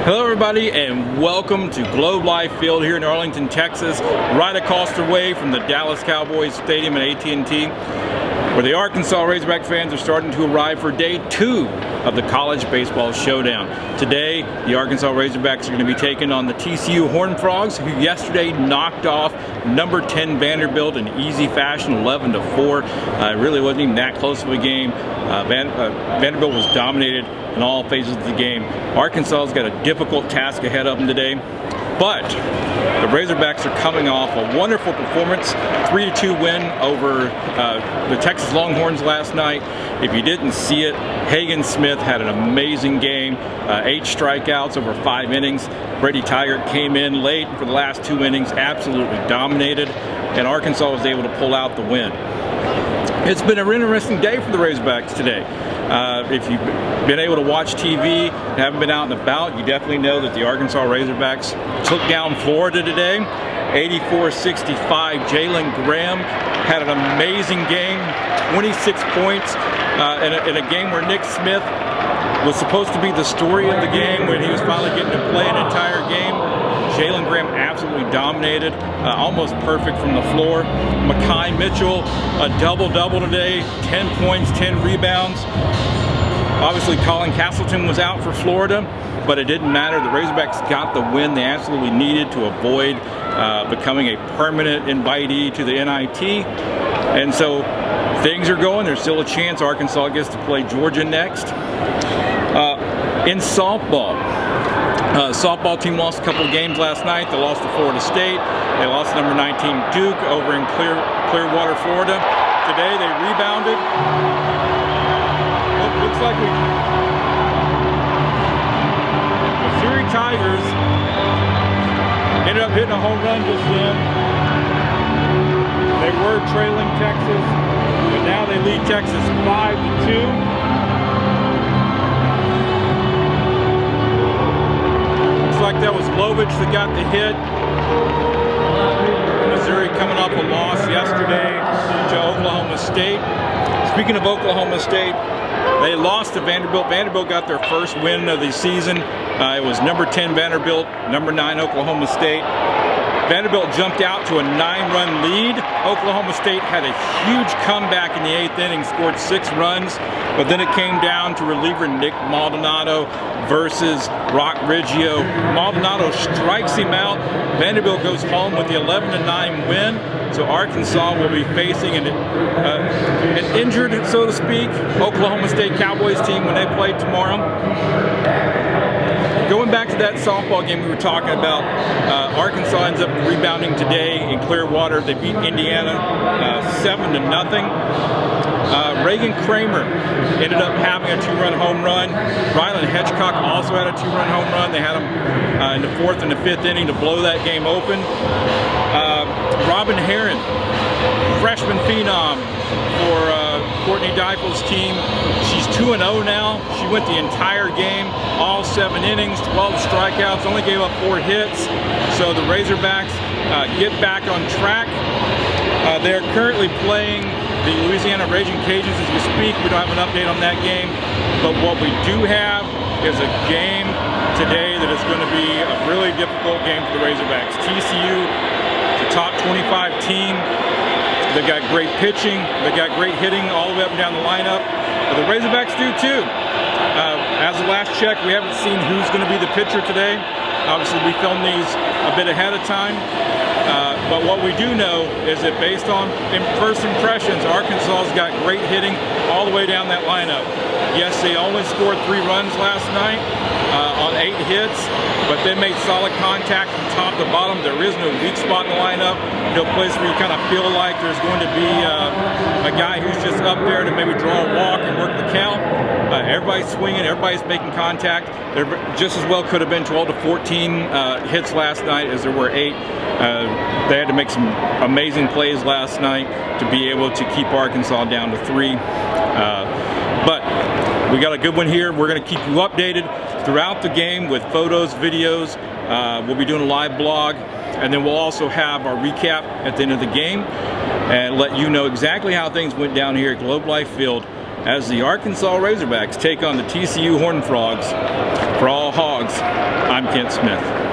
Hello everybody and welcome to Globe Life Field here in Arlington, Texas, right across the way from the Dallas Cowboys Stadium at AT&T, where the Arkansas Razorback fans are starting to arrive for day 2 of the College Baseball Showdown. Today, the Arkansas Razorbacks are going to be taking on the TCU Horned Frogs, who yesterday knocked off number 10 Vanderbilt in easy fashion, 11-4. It really wasn't even that close of a game. Vanderbilt was dominated in all phases of the game. Arkansas's got a difficult task ahead of them today, but the Razorbacks are coming off a wonderful performance, 3-2 win over the Texas Longhorns last night. If you didn't see it, Hagen Smith had an amazing game, 8 strikeouts over 5 innings. Brady Tygart came in late for the last 2 innings, absolutely dominated, and Arkansas was able to pull out the win. It's been an interesting day for the Razorbacks today. If you've been able to watch TV and haven't been out and about, you definitely know that the Arkansas Razorbacks took down Florida today, 84-65. Jalen Graham had an amazing game, 26 points in a game where Nick Smith was supposed to be the story of the game when he was finally getting to play an entire game. Jalen Graham absolutely dominated, almost perfect from the floor. Makai Mitchell, a double-double today, 10 points, 10 rebounds. Obviously, Colin Castleton was out for Florida, but it didn't matter. The Razorbacks got the win they absolutely needed to avoid becoming a permanent invitee to the NIT. And so things are going. There's still a chance Arkansas gets to play Georgia next. In softball, softball team lost a couple of games last night. They lost to Florida State. They lost to number 19 Duke over in Clearwater, Florida. Today they rebounded. Looks like the Missouri Tigers ended up hitting a home run just then. They were trailing Texas, but now they lead Texas 5-2. Like that was Lovich that got the hit. Missouri coming off a loss yesterday to Oklahoma State. Speaking of Oklahoma State, they lost to Vanderbilt. Vanderbilt got their first win of the season. It was number 10 Vanderbilt, number 9 Oklahoma State. Vanderbilt jumped out to a 9-run lead. Oklahoma State had a huge comeback in the 8th inning, scored 6 runs, but then it came down to reliever Nick Maldonado versus Rock Riggio. Maldonado strikes him out. Vanderbilt goes home with the 11-9 win. So Arkansas will be facing an injured, so to speak, Oklahoma State Cowboys team when they play tomorrow. Going back to that softball game we were talking about, Arkansas ends up rebounding today in Clearwater. They beat Indiana 7-0. Reagan Kramer ended up having a 2-run home run. Rylan Hedgecock also had a 2-run home run. They had him in the 4th and the 5th inning to blow that game open. Robin Herron, freshman phenom for Courtney Deifel's team. She's 2-0 now. She went the entire game, all 7 innings, 12 strikeouts, only gave up 4 hits. So the Razorbacks get back on track. They're currently playing the Louisiana Raging Cajuns as we speak. We don't have an update on that game, but what we do have is a game today that is going to be a really difficult game for the Razorbacks. TCU, the top 25 team. They've got great pitching, they've got great hitting all the way up and down the lineup. But the Razorbacks do too. As of last check, we haven't seen who's going to be the pitcher today. Obviously, we filmed these a bit ahead of time. But what we do know is that based on first impressions, Arkansas's got great hitting all the way down that lineup. Yes, they only scored 3 runs last night on 8 hits, but they made solid contact from top to bottom. There is no weak spot in the lineup. No place where you kind of feel like there's going to be a guy who's just up there to maybe draw a walk and work the count. Everybody's swinging, everybody's making contact. There just as well could have been 12 to 14 hits last night as there were 8. They had to make some amazing plays last night to be able to keep Arkansas down to 3. But we got a good one here. We're going to keep you updated throughout the game with photos, videos. We'll be doing a live blog, and then we'll also have our recap at the end of the game and let you know exactly how things went down here at Globe Life Field as the Arkansas Razorbacks take on the TCU Horned Frogs. For all hogs, I'm Kent Smith.